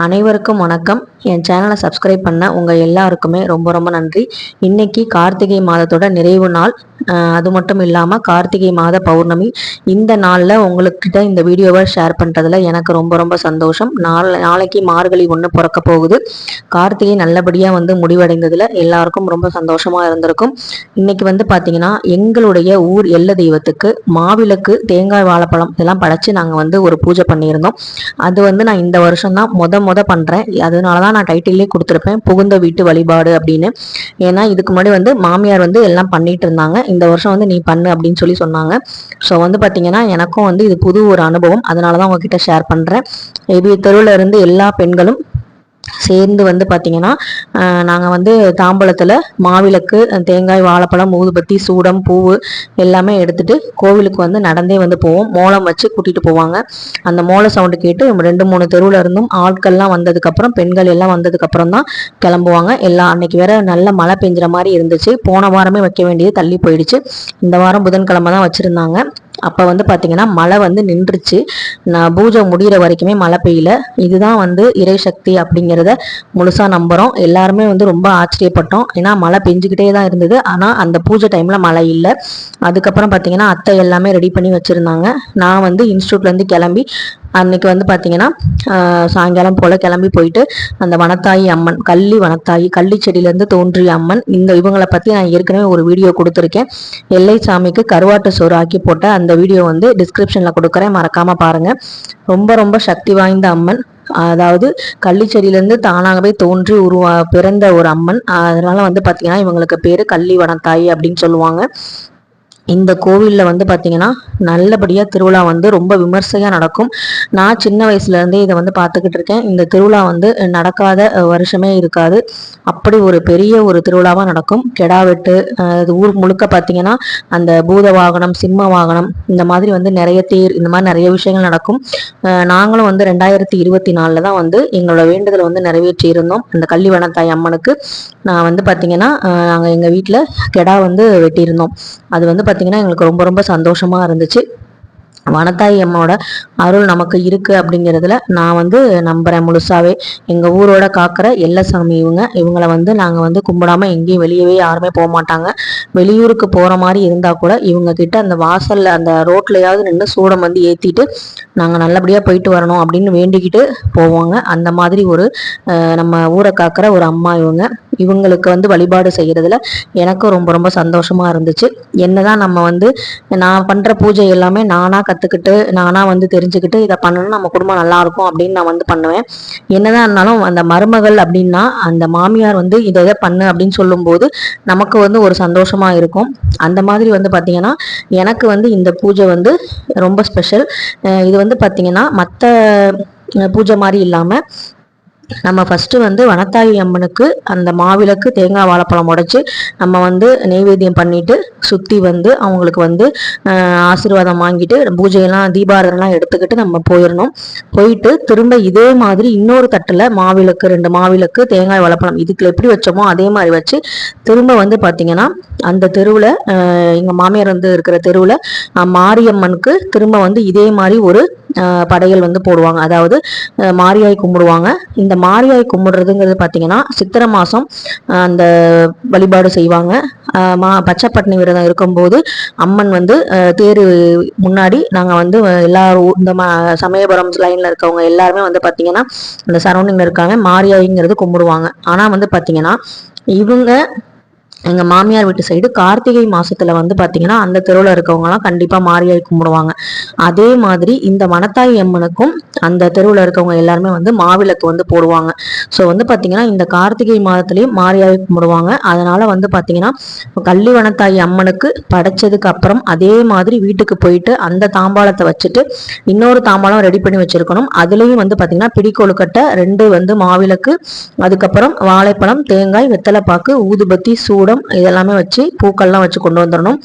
அனைவருக்கும் வணக்கம். என் சேனலை சப்ஸ்கிரைப் பண்ண உங்கள் எல்லாருக்குமே ரொம்ப ரொம்ப நன்றி. இன்னைக்கு கார்த்திகை மாதத்தோட நிறைவு நாள். அது மட்டும் இல்லாமல் கார்த்திகை மாத பௌர்ணமி. இந்த நாளில் உங்கள்கிட்ட இந்த வீடியோவை ஷேர் பண்ணுறதுல எனக்கு ரொம்ப ரொம்ப சந்தோஷம். நாளைக்கு மார்கழி 1 பிறக்க போகுது. கார்த்திகை நல்லபடியாக முடிவடைந்ததில் எல்லாருக்கும் ரொம்ப சந்தோஷமாக இருந்திருக்கும். இன்னைக்கு பார்த்தீங்கன்னா எங்களுடைய ஊர் எல்ல தெய்வத்துக்கு மாவிளக்கு, தேங்காய், வாழைப்பழம் இதெல்லாம் படைச்சு நாங்கள் ஒரு பூஜை பண்ணியிருந்தோம். அது நான் இந்த வருஷம் தான் முத பண்றேன். அதனாலதான் நான் டைட்டிலே கொடுத்துருப்பேன் புகுந்த வீட்டு வழிபாடு அப்படின்னு. ஏன்னா இதுக்கு முன்னாடி மாமியார் எல்லாம் பண்ணிட்டு இருந்தாங்க. இந்த வருஷம் நீ பண்ணு அப்படின்னு சொன்னாங்க. ஸோ பாத்தீங்கன்னா எனக்கும் இது புது ஒரு அனுபவம். அதனாலதான் உங்ககிட்ட ஷேர் பண்றேன். தெருவில் இருந்து எல்லா பெண்களும் சேர்ந்து பார்த்தீங்கன்னா நாங்கள் தாம்பலத்தில் மாவிளக்கு, தேங்காய், வாழைப்பழம், ஊதுபத்தி, சூடம், பூவு எல்லாமே எடுத்துட்டு கோவிலுக்கு நடந்தே போவோம். மோளம் வச்சு கூட்டிட்டு போவாங்க. அந்த மோள சவுண்டு கேட்டு 2-3 தெருவில் இருந்தும் ஆட்கள்லாம் வந்ததுக்கப்புறம், பெண்கள் எல்லாம் வந்ததுக்கப்புறம் தான் கிளம்புவாங்க. எல்லாம் அன்னைக்கு வேற நல்ல மழை பெஞ்சுற மாதிரி இருந்துச்சு. போன வாரமே வைக்க வேண்டியது தள்ளி போயிடுச்சு. இந்த வாரம் புதன்கிழமை தான் வச்சுருந்தாங்க. அப்போ பார்த்தீங்கன்னா மழை நின்றுச்சு. நான் பூஜை முடிகிற வரைக்குமே மழை பெய்யல. இதுதான் இறை சக்தி அப்படிங்கிறத முழுசா நம்புகிறோம். எல்லாருமே ரொம்ப ஆச்சரியப்பட்டோம். ஏன்னா மழை பெஞ்சுக்கிட்டே தான் இருந்தது. ஆனால் அந்த பூஜை டைமில் மழை இல்லை. அதுக்கப்புறம் பார்த்தீங்கன்னா அத்தை எல்லாமே ரெடி பண்ணி வச்சுருந்தாங்க. நான் இன்ஸ்டியூட்லேருந்து கிளம்பி அன்னைக்கு பார்த்தீங்கன்னா சாயங்காலம் போல் கிளம்பி போயிட்டு அந்த வனத்தாயி அம்மன், கள்ளி செடியிலேருந்து தோன்றிய அம்மன், இவங்களை பற்றி நான் ஏற்கனவே ஒரு வீடியோ கொடுத்துருக்கேன். எல்லை சாமிக்கு கருவாட்டு சோறு ஆக்கி போட்ட அந்த வீடியோ டிஸ்கிரிப்ஷனில் கொடுக்குறேன், மறக்காமல் பாருங்கள். ரொம்ப ரொம்ப சக்தி வாய்ந்த அம்மன். அதாவது கள்ளிச்செடியிலேருந்து தானாகவே தோன்றி பிறந்த ஒரு அம்மன். அதனால பார்த்தீங்கன்னா இவங்களுக்கு பேர் கள்ளி வனத்தாயி அப்படின்னு சொல்லுவாங்க. இந்த கோவிலில் பார்த்தீங்கன்னா நல்லபடியாக திருவிழா ரொம்ப விமர்சையாக நடக்கும். நான் சின்ன வயசுலேருந்தே இதை பார்த்துக்கிட்டு இருக்கேன். இந்த திருவிழா நடக்காத வருஷமே இருக்காது. அப்படி ஒரு பெரிய ஒரு திருவிழாவாக நடக்கும். கெடா வெட்டு, ஊர் முழுக்க பார்த்தீங்கன்னா அந்த பூத வாகனம், சிம்ம வாகனம், இந்த மாதிரி நிறைய தேர், இந்த மாதிரி நிறைய விஷயங்கள் நடக்கும். நாங்களும் 2024 தான் எங்களோட வேண்டுதலை நிறைவேற்றி இருந்தோம். அந்த கள்ளிவனத்தாய் அம்மனுக்கு நான் பார்த்தீங்கன்னா நாங்கள் எங்கள் வீட்டில் கெடா வெட்டியிருந்தோம். அது பார்த்தீங்கன்னா எங்களுக்கு ரொம்ப ரொம்ப சந்தோஷமா இருந்துச்சு. வனத்தாயி அம்மாவோட அருள் நமக்கு இருக்கு அப்படிங்கிறதுல நான் நம்புறேன் முழுசாவே. எங்க ஊரோட காக்கிற எல்லசாமி இவங்களை நாங்க கும்பிடாம எங்கேயும் வெளியவே யாருமே போக மாட்டாங்க. வெளியூருக்கு போற மாதிரி இருந்தா கூட இவங்க கிட்ட அந்த வாசல்ல அந்த ரோட்லயாவது நின்று சூடம் ஏத்திட்டு நாங்க நல்லபடியா போயிட்டு வரணும் அப்படின்னு வேண்டிக்கிட்டு போவாங்க. அந்த மாதிரி ஒரு நம்ம ஊரை காக்கிற ஒரு அம்மா இவங்களுக்கு வழிபாடு செய்யறதுல எனக்கும் ரொம்ப ரொம்ப சந்தோஷமா இருந்துச்சு. என்னதான் நம்ம நான் பண்ற பூஜை எல்லாமே நானா கத்துக்கிட்டு, நானா தெரிஞ்சுக்கிட்டு இதை பண்ணணும், நம்ம குடும்பம் நல்லா இருக்கும் அப்படின்னு நான் பண்ணுவேன். என்னதான் இருந்தாலும் அந்த மருமகள் அப்படின்னா அந்த மாமியார் இதை பண்ணு அப்படின்னு சொல்லும் போது நமக்கு ஒரு சந்தோஷமா இருக்கும். அந்த மாதிரி பாத்தீங்கன்னா எனக்கு இந்த பூஜை ரொம்ப ஸ்பெஷல். இது பாத்தீங்கன்னா மற்ற பூஜை மாதிரி இல்லாம நம்ம ஃபர்ஸ்ட் வனத்தாயி அம்மனுக்கு அந்த மாவிளக்கு, தேங்காய், வாழைப்பழம் உடைச்சு நம்ம நெய்வேத்தியம் பண்ணிட்டு சுத்தி அவங்களுக்கு ஆசீர்வாதம் வாங்கிட்டு பூஜையெல்லாம் தீபாரதெல்லாம் எடுத்துக்கிட்டு நம்ம போயிடணும். போயிட்டு திரும்ப இதே மாதிரி இன்னொரு தட்டுல மாவிளக்கு, 2 மாவிளக்கு, தேங்காய், வாழைப்பழம் இதுக்கு எப்படி வச்சோமோ அதே மாதிரி வச்சு திரும்ப பாத்தீங்கன்னா அந்த தெருவுல எங்க மாமியார் இருக்கிற தெருவுல மாரியம்மனுக்கு திரும்ப இதே மாதிரி ஒரு படையல் போடுவாங்க. அதாவது மாரியாய் கும்பிடுவாங்க. இந்த மாரியாய் கும்பிடுறதுங்கிறது பார்த்தீங்கன்னா சித்திரை மாதம் அந்த வழிபாடு செய்வாங்க. பச்சைப்பட்டினி விரதம் இருக்கும்போது அம்மன் தேர் முன்னாடி நாங்கள் எல்லாரும் இந்த சமயபுரம் லைனில் இருக்கவங்க எல்லாருமே பார்த்தீங்கன்னா அந்த சரௌண்டிங்கில் இருக்காங்க மாரியாய்ங்கிறது கும்பிடுவாங்க. ஆனால் பார்த்தீங்கன்னா இவங்க எங்கள் மாமியார் வீட்டு சைடு கார்த்திகை மாசத்துல பார்த்தீங்கன்னா அந்த தெருவில் இருக்கவங்கலாம் கண்டிப்பாக மாரியாய் கும்பிடுவாங்க. அதே மாதிரி இந்த வனத்தாயி அம்மனுக்கும் அந்த தெருவில் இருக்கவங்க எல்லாருமே மாவிளக்கு போடுவாங்க. ஸோ பார்த்தீங்கன்னா இந்த கார்த்திகை மாதத்துலேயும் மாரியாய் கும்பிடுவாங்க. அதனால பார்த்தீங்கன்னா கள்ளி வனத்தாயி அம்மனுக்கு படைச்சதுக்கு அப்புறம் அதே மாதிரி வீட்டுக்கு போயிட்டு அந்த தாம்பாளத்தை வச்சுட்டு இன்னொரு தாம்பாளம் ரெடி பண்ணி வச்சிருக்கணும். அதுலேயும் பார்த்தீங்கன்னா பிடிக்கொழுக்கட்டை 2 மாவிளக்கு, அதுக்கப்புறம் வாழைப்பழம், தேங்காய், வெத்தலைப்பாக்கு, ஊதுபத்தி, சூடம் இதெல்லாமே வச்சு பூக்கள்லாம் வச்சு கொண்டு வந்துடணும்.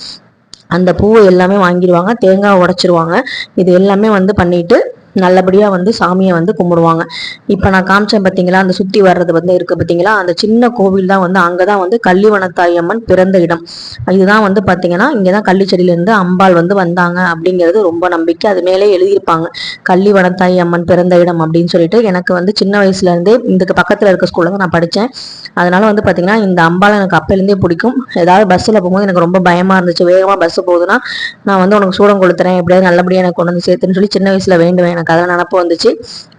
அந்த பூவை எல்லாமே வாங்கிடுவாங்க, தேங்காய் உடைச்சிருவாங்க. இது எல்லாமே பண்ணிட்டு நல்லபடியாக வந்து சாமியை வந்து கும்பிடுவாங்க. இப்போ நான் காமிச்சேன் பார்த்தீங்களா, அந்த சுற்றி வர்றது வந்து இருக்குது பார்த்தீங்களா, அந்த சின்ன கோவில் தான் வந்து அங்கே தான் வந்து கள்ளிவனத்தாய் அம்மன் பிறந்த இடம். இதுதான் வந்து பார்த்தீங்கன்னா இங்கே தான் கள்ளிச்செடியிலேருந்து அம்பாள் வந்து வந்தாங்க அப்படிங்கிறது ரொம்ப நம்பிக்கை. அது மேலே எழுதியிருப்பாங்க கள்ளிவனத்தாய் அம்மன் பிறந்த இடம் அப்படின்னு சொல்லிட்டு. எனக்கு வந்து சின்ன வயசுலேருந்தே இதுக்கு பக்கத்தில் இருக்க ஸ்கூலில் தான் நான் படித்தேன். அதனால வந்து பார்த்தீங்கன்னா இந்த அம்பாள் எனக்கு அப்போலேருந்தே பிடிக்கும். ஏதாவது பஸ்ஸில் போகும்போது எனக்கு ரொம்ப பயமாக இருந்துச்சு. வேகமாக பஸ்ஸு போகுதுன்னா நான் வந்து உனக்கு சூடம் கொடுத்துறேன், எப்படியாவது நல்லபடியாக எனக்கு கொண்டு வந்து சேர்த்துன்னு சொல்லி சின்ன வயசில் வேண்டுவேன். எனக்கு அதெல்லாம் நினப்பு வந்துச்சு.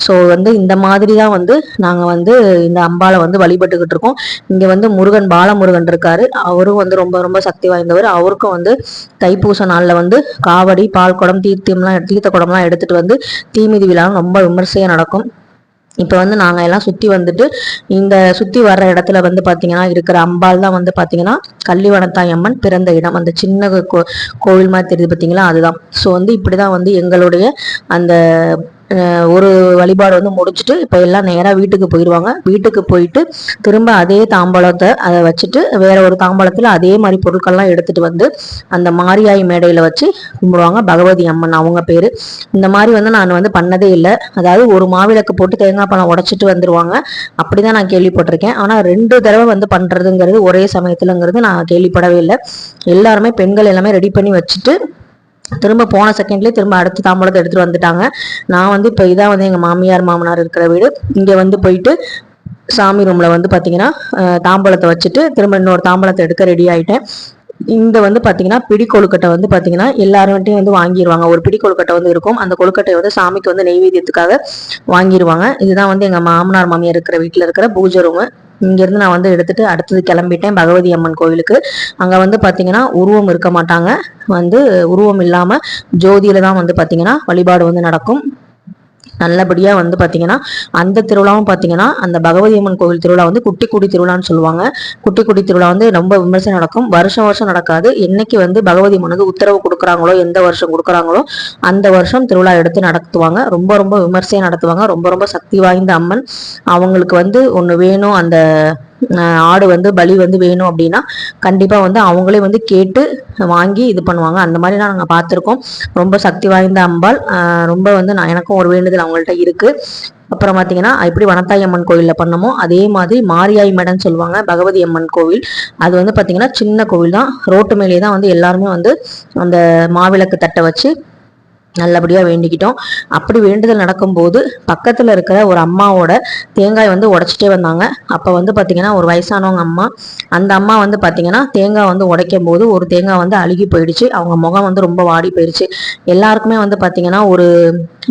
ஸோ வந்து இந்த மாதிரி தான் வந்து நாங்கள் வந்து இந்த அம்பாளை வந்து வழிபட்டுக்கிட்டு இருக்கோம். இங்கே வந்து முருகன், பாலமுருகன் இருக்காரு. அவரும் வந்து ரொம்ப ரொம்ப சக்தி வாய்ந்தவர். அவருக்கும் வந்து தைப்பூச நாளில் வந்து காவடி, பால் குடம், தீர்த்த குடம்லாம் எடுத்துட்டு வந்து தீமிதி விழா ரொம்ப விமர்சையாக நடக்கும். இப்போ வந்து நாங்கள் எல்லாம் சுற்றி வந்துட்டு இந்த சுற்றி வர்ற இடத்துல வந்து பார்த்தீங்கன்னா இருக்கிற அம்பாள் தான் வந்து பார்த்தீங்கன்னா கள்ளிவனத்தாய் அம்மன் பிறந்த இடம். அந்த சின்ன கோவில் மாதிரி தெரியுது பார்த்தீங்களா, அதுதான். ஸோ வந்து இப்படி தான் வந்து எங்களுடைய அந்த ஒரு வழிபாடு வந்து முடிச்சுட்டு இப்போ எல்லாம் நேராக வீட்டுக்கு போயிடுவாங்க. வீட்டுக்கு போயிட்டு திரும்ப அதே தாம்பாளத்தை அதை வச்சுட்டு வேற ஒரு தாம்பாளத்தில் அதே மாதிரி பொருட்கள்லாம் எடுத்துட்டு வந்து அந்த மாரியாய் மேடையில் வச்சு கும்பிடுவாங்க. பகவதி அம்மன் அவங்க பேர். இந்த மாதிரி வந்து நான் வந்து பண்ணதே இல்லை. அதாவது ஒரு மாவிளக்கு போட்டு தேங்காய் பழம் உடைச்சிட்டு வந்துடுவாங்க, அப்படிதான் நான் கேள்விப்பட்டிருக்கேன். ஆனால் 2 தடவை வந்து பண்ணுறதுங்கிறது ஒரே சமயத்துலங்கிறது நான் கேள்விப்படவே இல்லை. எல்லாருமே பெண்கள் எல்லாமே ரெடி பண்ணி வச்சுட்டு திரும்ப போன செகண்ட்லேயே திரும்ப அடுத்த தாம்பூலத்தை எடுத்துகிட்டு வந்துட்டாங்க. நான் வந்து இப்போ இதான் வந்து எங்கள் மாமியார் மாமனார் இருக்கிற வீடு. இங்கே வந்து போயிட்டு சாமி ரூமில் வந்து பார்த்தீங்கன்னா தாம்பூலத்தை வச்சுட்டு திரும்ப இன்னொரு தாம்பூலத்தை எடுக்க ரெடி ஆகிட்டேன். இந்த வந்து பார்த்தீங்கன்னா பிடி கொழுக்கட்டை வந்து பார்த்தீங்கன்னா எல்லார்கிட்டையும் வந்து வாங்கிடுவாங்க. ஒரு பிடி கொழுக்கட்டை வந்து இருக்கும். அந்த கொழுக்கட்டை வந்து சாமிக்கு வந்து நெய்வேத்தியத்துக்காக வாங்கிடுவாங்க. இதுதான் வந்து எங்கள் மாமனார் மாமியார் இருக்கிற வீட்டில் இருக்கிற பூஜை ரூமு. இங்கேருந்து நான் வந்து எடுத்துட்டு அடுத்தது கிளம்பிட்டேன் பகவதி அம்மன் கோவிலுக்கு. அங்கே வந்து பார்த்தீங்கன்னா உருவம் இருக்க மாட்டாங்க. வந்து உருவம் இல்லாமல் ஜோதியில தான் வந்து பார்த்தீங்கன்னா வழிபாடு வந்து நடக்கும். நல்லபடியாக வந்து பார்த்தீங்கன்னா அந்த திருவிழாவும் பார்த்தீங்கன்னா அந்த பகவதி அம்மன் கோவில் திருவிழா வந்து குட்டி குடி திருவிழான்னு சொல்லுவாங்க. குட்டி குடி திருவிழா வந்து ரொம்ப விமர்சனம் நடக்கும். வருஷம் வருஷம் நடக்காது. என்னைக்கு வந்து பகவதி அம்மன் வந்து உத்தரவு கொடுக்குறாங்களோ, எந்த வருஷம் கொடுக்குறாங்களோ அந்த வருஷம் திருவிழா எடுத்து நடத்துவாங்க. ரொம்ப ரொம்ப விமர்சையாக நடத்துவாங்க. ரொம்ப ரொம்ப சக்தி வாய்ந்த அம்மன். அவங்களுக்கு வந்து ஒன்று வேணும், அந்த ஆடு வந்து பலி வந்து வேணும் அப்படின்னா கண்டிப்பாக வந்து அவங்களே வந்து கேட்டு வாங்கி இது பண்ணுவாங்க. அந்த மாதிரிலாம் நாங்கள் பார்த்துருக்கோம். ரொம்ப சக்தி வாய்ந்த அம்பாள். ரொம்ப வந்து எனக்கும் ஒரு வேண்டுதல் அவங்கள்ட்ட இருக்குது. அப்புறம் பார்த்தீங்கன்னா எப்படி வனத்தாய் அம்மன் கோவிலில் பண்ணமோ அதே மாதிரி மாரியாய் மேடன்னு சொல்லுவாங்க பகவதி அம்மன் கோவில். அது வந்து பார்த்தீங்கன்னா சின்ன கோவில் தான். ரோட்டு மேலேயே தான் வந்து எல்லாருமே வந்து அந்த மாவிளக்கு தட்டை வச்சு நல்லபடியாக வேண்டிக்கிட்டோம். அப்படி வேண்டுதல் நடக்கும்போது பக்கத்தில் இருக்கிற ஒரு அம்மாவோட தேங்காய் வந்து உடைச்சிட்டே வந்தாங்க. அப்போ வந்து பார்த்தீங்கன்னா ஒரு வயசானவங்க அம்மா. அந்த அம்மா வந்து பார்த்தீங்கன்னா தேங்காய் வந்து உடைக்கும் போது ஒரு தேங்காய் வந்து அழுகி போயிடுச்சு. அவங்க முகம் வந்து ரொம்ப வாடி போயிடுச்சு. எல்லாருக்குமே வந்து பார்த்தீங்கன்னா ஒரு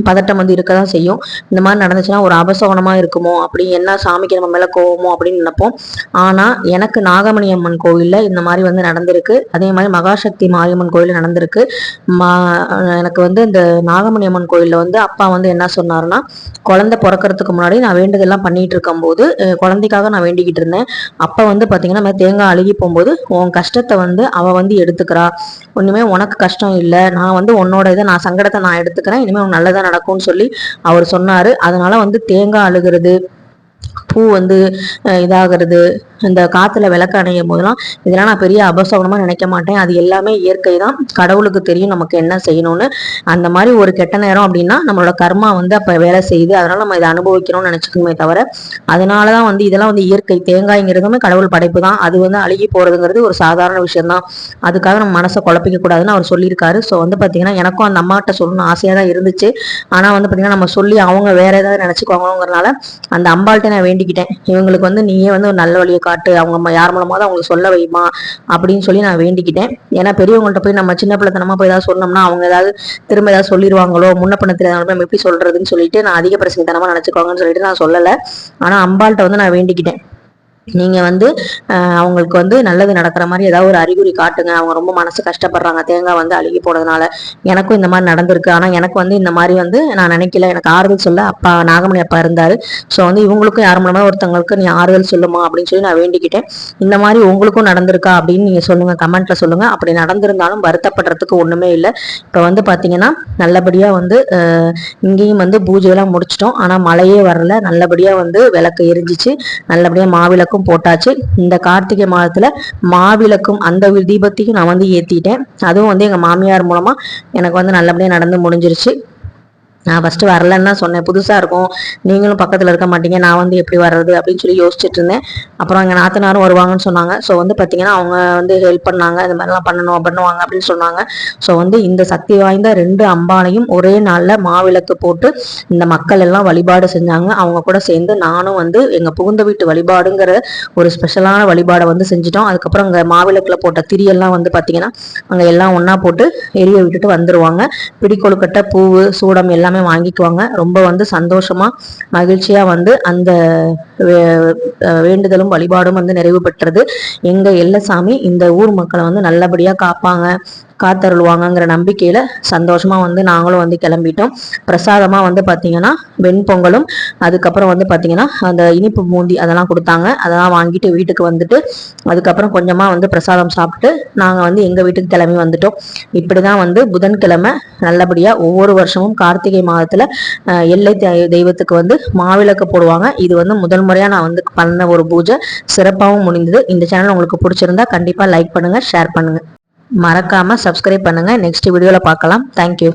பதட்டம் வந்து இருக்க தான் செய்யும். இந்த மாதிரி நடந்துச்சுன்னா ஒரு அபசகுனமாக இருக்குமோ, அப்படி என்ன சாமிக்கு நம்ம மேலே கோவமோ அப்படின்னு நினைப்போம். ஆனால் எனக்கு நாகமணி அம்மன் கோவிலில் இந்த மாதிரி வந்து நடந்திருக்கு. அதே மாதிரி மகாசக்தி மாரியம்மன் கோயிலில் நடந்திருக்கு. எனக்கு வந்து இந்த நாகமணி அம்மன் கோயிலில் வந்து அப்பா வந்து என்ன சொன்னாருன்னா, குழந்தை பிறக்கிறதுக்கு முன்னாடி நான் வேண்டுதெல்லாம் பண்ணிட்டு இருக்கும் போது குழந்தைக்காக நான் வேண்டிக்கிட்டு இருந்தேன். அப்போ வந்து பார்த்தீங்கன்னா தேங்காய் அழுகி போகும்போது உன் கஷ்டத்தை வந்து அவள் வந்து எடுத்துக்கிறா, ஒன்றுமே உனக்கு கஷ்டம் இல்லை, நான் வந்து உன்னோட இதை நான் சங்கடத்தை நான் எடுத்துக்கிறேன், இனிமேல் உனக்கு நல்லதாக நடக்கும்னு சொல்லி அவர் சொன்னார். அதனால வந்து தேங்காய் அழுகிறது, பூ வந்து இதாகிறது, இந்த காற்றுல விளக்கு அணையும் போதெல்லாம் இதெல்லாம் நான் பெரிய அபசகுனமாக நினைக்க மாட்டேன். அது எல்லாமே இயற்கை தான். கடவுளுக்கு தெரியும் நமக்கு என்ன செய்யணும்னு. அந்த மாதிரி ஒரு கெட்ட நேரம் அப்படின்னா நம்மளோட கர்மா வந்து அப்போ வேலை செய்யுது. அதனால நம்ம இதை அனுபவிக்கணும்னு நினச்சிக்கணுமே தவிர, அதனால தான் வந்து இதெல்லாம் வந்து இயற்கை. தேங்காய்ங்கிறதுமே கடவுள் படைப்பு தான். அது வந்து அழுகி போகிறதுங்கிறது ஒரு சாதாரண விஷயம் தான். அதுக்காக நம்ம மனசை குழப்பிக்க கூடாதுன்னு அவர் சொல்லியிருக்காரு. ஸோ வந்து பார்த்தீங்கன்னா எனக்கும் அந்த அம்மாட்ட சொல்லணும்னு ஆசையாக தான் இருந்துச்சு. ஆனால் வந்து பார்த்தீங்கன்னா நம்ம சொல்லி அவங்க வேற ஏதாவது நினச்சிக்குவாங்கிறதுனால அந்த அம்பாள்கிட்ட நான் வேண்டிக்கிட்டேன், இவங்களுக்கு வந்து நீயே வந்து ஒரு நல்ல வழியை காட்டு, அவங்க யார் மூலமாக தான் அவங்களுக்கு சொல்ல வைமா அப்படின்னு சொல்லி நான் வேண்டிக்கிட்டேன். ஏன்னா பெரியவங்கள்ட்ட போய் நம்ம சின்ன பிள்ளைத்தனமா போய் ஏதாவது சொன்னோம்னா அவங்க ஏதாவது திரும்ப ஏதாவது சொல்லிடுவாங்களோ, முன்ன பின்னத்தில் நம்ம எப்படி சொல்றதுன்னு சொல்லிட்டு நான் அதிக பிரச்சனைத்தனமா நினைச்சுக்குவாங்கன்னு சொல்லிட்டு நான் சொல்லலை. ஆனால் அம்பாள்கிட்ட வந்து நான் வேண்டிக்கிட்டேன், நீங்கள் வந்து அவங்களுக்கு வந்து நல்லது நடக்கிற மாதிரி ஏதாவது ஒரு அறிகுறி காட்டுங்க, அவங்க ரொம்ப மனசு கஷ்டப்படுறாங்க தேங்காய் வந்து அழுகி போனதுனால. எனக்கும் இந்த மாதிரி நடந்திருக்கு. ஆனால் எனக்கு வந்து இந்த மாதிரி வந்து நான் நினைக்கல. எனக்கு ஆறுதல் சொல்ல அப்பா நாகமணி அப்பா இருந்தார். ஸோ வந்து இவங்களுக்கும் யார் மூலமாக ஒருத்தவங்களுக்கு நீ ஆறுதல் சொல்லுமா அப்படின்னு சொல்லி நான் வேண்டிக்கிட்டேன். இந்த மாதிரி உங்களுக்கும் நடந்திருக்கா அப்படின்னு நீங்கள் சொல்லுங்கள், கமெண்ட்டில் சொல்லுங்கள். அப்படி நடந்திருந்தாலும் வருத்தப்படுறதுக்கு ஒன்றுமே இல்லை. இப்போ வந்து பார்த்தீங்கன்னா நல்லபடியாக வந்து இங்கேயும் வந்து பூஜையெல்லாம் முடிச்சிட்டோம். ஆனால் மழையே வரல. நல்லபடியாக வந்து விளக்கு எரிஞ்சிச்சு. நல்லபடியாக மாவிளக்கும் போட்டாச்சு. இந்த கார்த்திகை மாதத்துல மாவிளக்கும் அந்த தீபத்தையும் நான் வந்து ஏத்திட்டேன். அதுவும் வந்து எங்க மாமியார் மூலமா எனக்கு வந்து நல்லபடியா நடந்து முடிஞ்சிருச்சு. நான் ஃபஸ்ட்டு வரலன்னு தான் சொன்னேன், புதுசாக இருக்கும், நீங்களும் பக்கத்தில் இருக்க மாட்டீங்க, நான் வந்து எப்படி வர்றது அப்படின்னு சொல்லி யோசிச்சுட்டு இருந்தேன். அப்புறம் எங்கள் நாத்தனாரும் வருவாங்கன்னு சொன்னாங்க. ஸோ வந்து பார்த்தீங்கன்னா அவங்க வந்து ஹெல்ப் பண்ணாங்க, இந்த மாதிரிலாம் பண்ணுவாங்க அப்படின்னு சொன்னாங்க. ஸோ வந்து இந்த சக்தி வாய்ந்த 2 அம்பானையும் ஒரே நாளில் மாவிளக்கு போட்டு இந்த மக்கள் எல்லாம் வழிபாடு செஞ்சாங்க. அவங்க கூட சேர்ந்து நானும் வந்து எங்கள் புகுந்த வீட்டு வழிபாடுங்கிற ஒரு ஸ்பெஷலான வழிபாடை வந்து செஞ்சிட்டோம். அதுக்கப்புறம் அங்கே மாவிளக்கில் போட்ட திரியெல்லாம் வந்து பார்த்தீங்கன்னா அங்கே எல்லாம் ஒன்றா போட்டு எரிய விட்டுட்டு வந்துடுவாங்க. பிடிக்கொழுக்கட்டை, பூவு, சூடம் எல்லாமே வாங்கிக்குவாங்க. ரொம்ப வந்து சந்தோஷமா மகிழ்ச்சியா வந்து அந்த வேண்டுதலும் வழிபாடும் வந்து நிறைவு பெற்றது. எங்க எல்லசாமி இந்த ஊர் மக்களை வந்து நல்லபடியா காப்பாங்க, காத்தருள்வாங்கங்கிற நம்பிக்கையில சந்தோஷமா வந்து நாங்களும் வந்து கிளம்பிட்டோம். பிரசாதமா வந்து பாத்தீங்கன்னா வெண்பொங்கலும், அதுக்கப்புறம் வந்து பாத்தீங்கன்னா அந்த இனிப்பு பூந்தி அதெல்லாம் கொடுத்தாங்க. அதெல்லாம் வாங்கிட்டு வீட்டுக்கு வந்துட்டு அதுக்கப்புறம் கொஞ்சமா வந்து பிரசாதம் சாப்பிட்டு நாங்க வந்து எங்க வீட்டுக்கு கிளம்பி வந்துட்டோம். இப்படிதான் வந்து புதன்கிழமை நல்லபடியா ஒவ்வொரு வருஷமும் கார்த்திகை மாதத்துல எல்லை தெய்வத்துக்கு வந்து மாவிளக்கு போடுவாங்க. இது வந்து முதல் முறையா நான் வந்து பண்ண ஒரு பூஜை, சிறப்பாகவும் முடிந்தது. இந்த சேனல் உங்களுக்கு பிடிச்சிருந்தா கண்டிப்பா லைக் பண்ணுங்க, ஷேர் பண்ணுங்க, மறக்காம சப்ஸ்கிரைப் பண்ணுங்க. நெக்ஸ்ட் வீடியோல பார்க்கலாம். தேங்க்யூ.